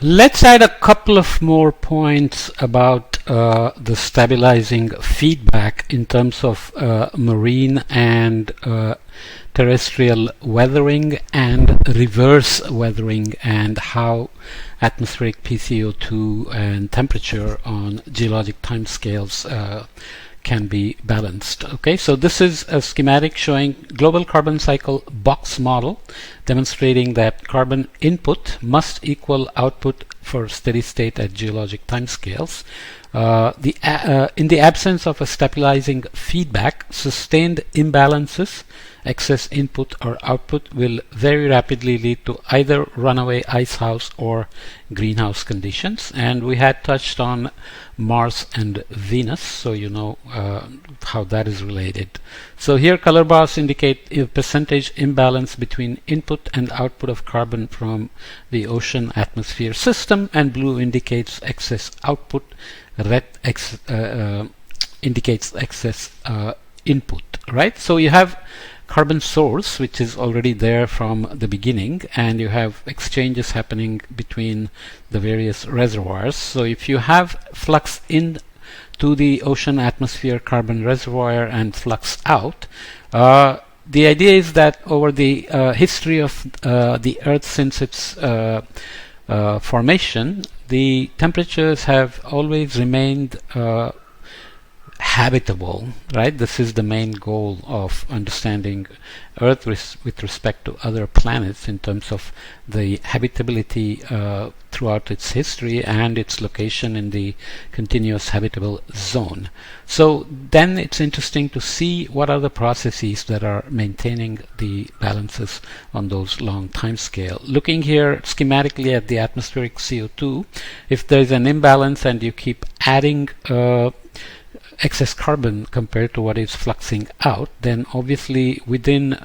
Let's add a couple of more points about the stabilizing feedback in terms of marine and terrestrial weathering and reverse weathering, and how atmospheric PCO2 and temperature on geologic timescales can be balanced. Okay, so this is a schematic showing global carbon cycle box model demonstrating that carbon input must equal output for steady state at geologic timescales. In the absence of a stabilizing feedback, sustained imbalances, excess input or output, will very rapidly lead to either runaway icehouse or greenhouse conditions. And we had touched on Mars and Venus, so you know how that is related. So here color bars indicate a percentage imbalance between input and output of carbon from the ocean atmosphere system, and blue indicates excess output, red indicates excess input, right? So you have carbon source, which is already there from the beginning, and you have exchanges happening between the various reservoirs. So if you have flux in to the ocean atmosphere carbon reservoir and flux out, the idea is that over the history of the Earth since its formation, the temperatures have always remained habitable, right? This is the main goal of understanding Earth with respect to other planets in terms of the habitability throughout its history and its location in the continuous habitable zone. So then it's interesting to see what are the processes that are maintaining the balances on those long time scale. Looking here schematically at the atmospheric CO2, if there's an imbalance and you keep adding excess carbon compared to what is fluxing out, then obviously within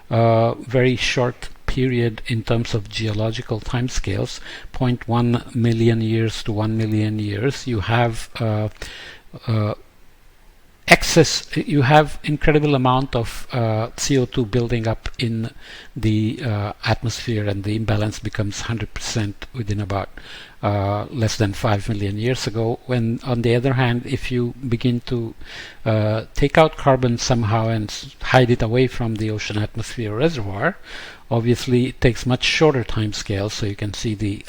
a very short period in terms of geological timescales, 0.1 million years to 1 million years, you have you have incredible amount of CO2 building up in the atmosphere, and the imbalance becomes 100% within about less than 5 million years ago. When on the other hand, if you begin to take out carbon somehow and hide it away from the ocean atmosphere reservoir, obviously it takes much shorter time scales, so you can see the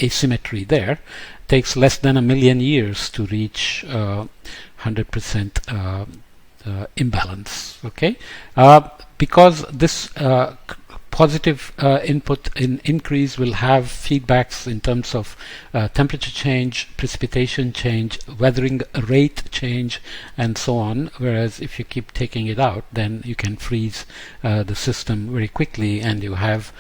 asymmetry there. It takes less than 1 million years to reach 100% imbalance. Okay, because this positive input increase will have feedbacks in terms of temperature change, precipitation change, weathering rate change, and so on. Whereas if you keep taking it out, then you can freeze the system very quickly, and you have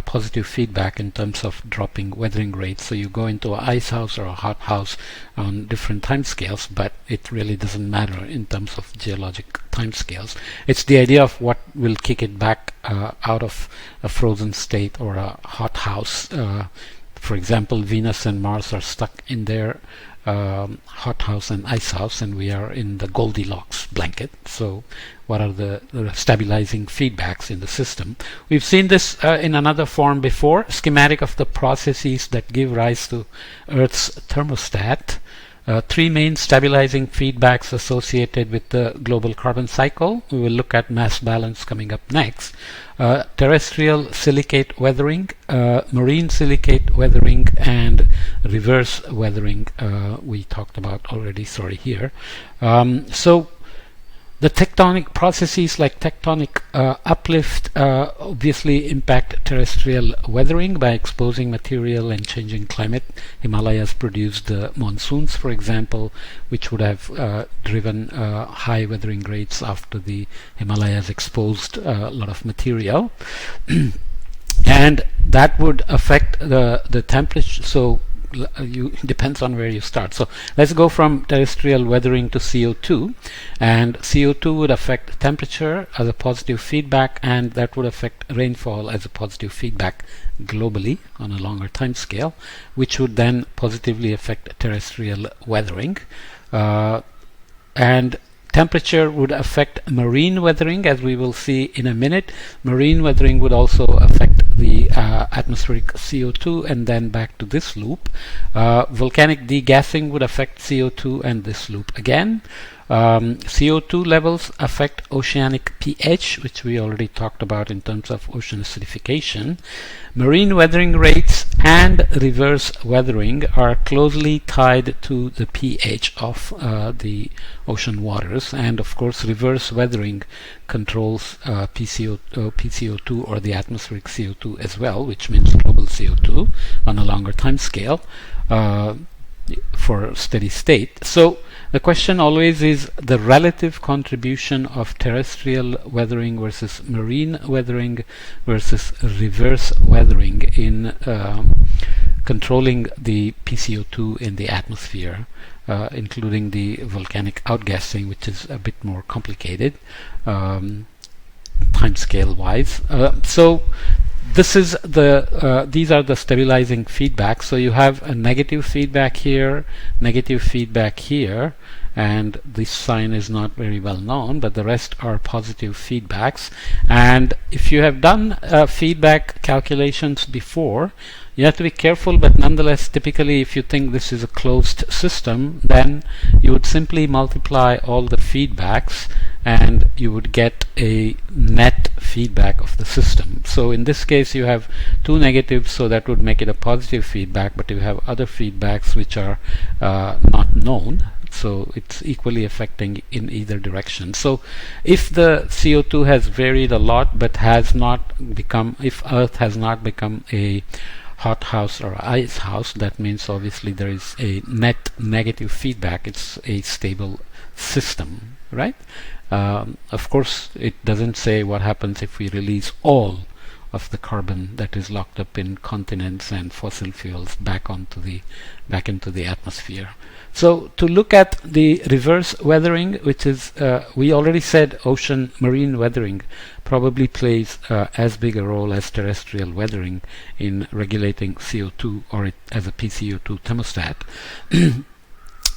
positive feedback in terms of dropping weathering rates. So you go into an ice house or a hot house on different time scales, but it really doesn't matter in terms of geologic time scales. It's the idea of what will kick it back out of a frozen state or a hot house. For example, Venus and Mars are stuck in their hot house and ice house, and we are in the Goldilocks blanket. So what are the stabilizing feedbacks in the system? We've seen this in another form before, schematic of the processes that give rise to Earth's thermostat. Three main stabilizing feedbacks associated with the global carbon cycle. We will look at mass balance coming up next. Terrestrial silicate weathering, marine silicate weathering, and reverse weathering we talked about already, sorry, here. So the tectonic processes like tectonic uplift obviously impact terrestrial weathering by exposing material and changing climate. Himalayas produced the monsoons, for example, which would have driven high weathering rates after the Himalayas exposed a lot of material. And that would affect the temperature. So depends on where you start. So let's go from terrestrial weathering to CO2, and CO2 would affect temperature as a positive feedback, and that would affect rainfall as a positive feedback globally on a longer time scale, which would then positively affect terrestrial weathering. And temperature would affect marine weathering, as we will see in a minute. Marine weathering would also affect the atmospheric CO2 and then back to this loop. Volcanic degassing would affect CO2 and this loop again. CO2 levels affect oceanic pH, which we already talked about in terms of ocean acidification. Marine weathering rates and reverse weathering are closely tied to the pH of the ocean waters, and of course reverse weathering controls PCO2 or the atmospheric CO2 as well, which means global CO2 on a longer time scale for steady state. So the question always is the relative contribution of terrestrial weathering versus marine weathering versus reverse weathering in controlling the PCO2 in the atmosphere, including the volcanic outgassing, which is a bit more complicated timescale wise. So this is the these are the stabilizing feedback. So you have a negative feedback here, negative feedback here, and this sign is not very well known, but the rest are positive feedbacks. And if you have done feedback calculations before, you have to be careful, but nonetheless, typically if you think this is a closed system, then you would simply multiply all the feedbacks and you would get a net feedback of the system. So in this case you have two negatives, so that would make it a positive feedback, but you have other feedbacks which are not known, so it's equally affecting in either direction. So if the CO2 has varied a lot but has not become, if Earth has not become a hot house or ice house, that means obviously there is a net negative feedback. It's a stable system, right? Of course it doesn't say what happens if we release all of the carbon that is locked up in continents and fossil fuels back into the atmosphere. So to look at the reverse weathering, which is we already said ocean marine weathering probably plays as big a role as terrestrial weathering in regulating CO2 or as a PCO2 thermostat.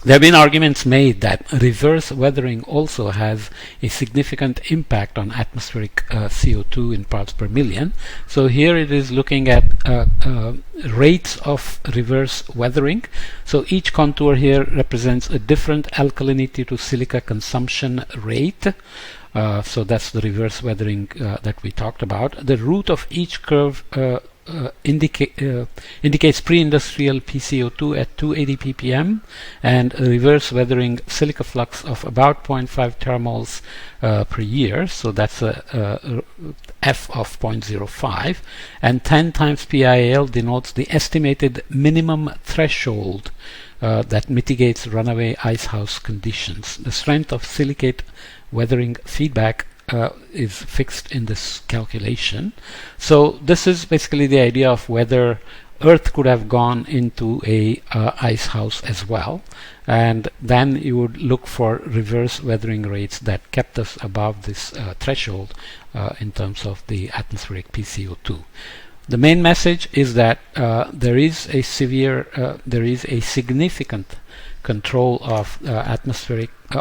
There have been arguments made that reverse weathering also has a significant impact on atmospheric CO2 in parts per million. So here it is looking at rates of reverse weathering. So each contour here represents a different alkalinity to silica consumption rate. So that's the reverse weathering that we talked about. The root of each curve indicates pre-industrial PCO2 at 280 ppm and a reverse weathering silica flux of about 0.5 teramoles per year. So that's a F of 0.05, and 10 times PIL denotes the estimated minimum threshold that mitigates runaway icehouse conditions. The strength of silicate weathering feedback is fixed in this calculation. So this is basically the idea of whether Earth could have gone into a ice house as well, and then you would look for reverse weathering rates that kept us above this threshold in terms of the atmospheric PCO2. The main message is that there is a significant control of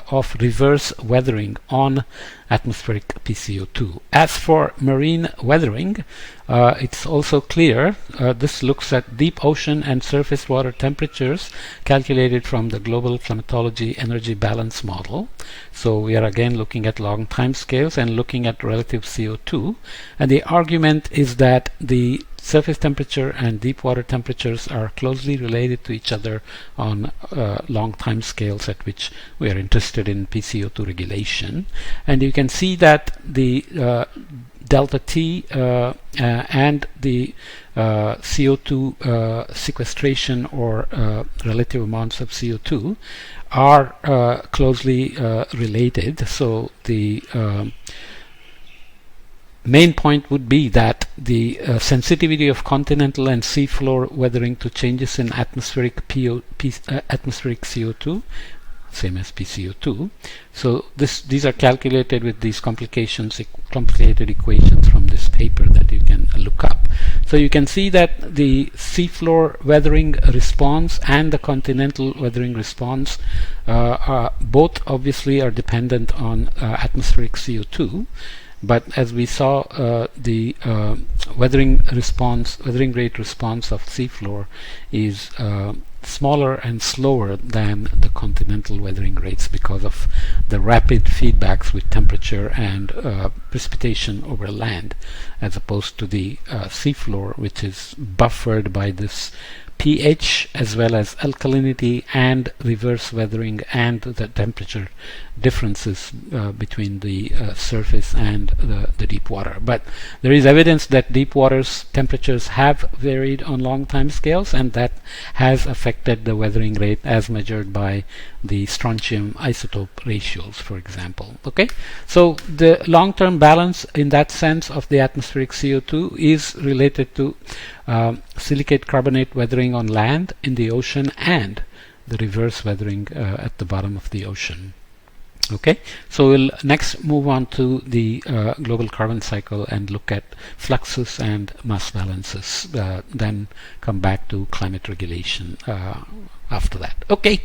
of reverse weathering on atmospheric PCO2. As for marine weathering, it's also clear. This looks at deep ocean and surface water temperatures calculated from the Global Climatology Energy Balance Model. So we are again looking at long time scales and looking at relative CO2. And the argument is that the surface temperature and deep water temperatures are closely related to each other on long time scales at which we are interested in PCO2 regulation. And you can see that the delta T and the CO2 sequestration or relative amounts of CO2 are closely related. So the main point would be that the sensitivity of continental and seafloor weathering to changes in atmospheric CO2, same as PCO2. So these are calculated with these complicated equations from this paper that you can look up. So you can see that the seafloor weathering response and the continental weathering response both obviously are dependent on atmospheric CO2. But as we saw, the weathering rate response of seafloor is smaller and slower than the continental weathering rates because of the rapid feedbacks with temperature and precipitation over land, as opposed to the seafloor, which is buffered by this pH as well as alkalinity and reverse weathering and the temperature differences between the surface and the deep water. But there is evidence that deep water's temperatures have varied on long time scales, and that has affected the weathering rate as measured by the strontium isotope ratios, for example. Okay, so the long-term balance in that sense of the atmospheric CO2 is related to silicate carbonate weathering on land, in the ocean, and the reverse weathering at the bottom of the ocean. Okay, so we'll next move on to the global carbon cycle and look at fluxes and mass balances, then come back to climate regulation after that. Okay.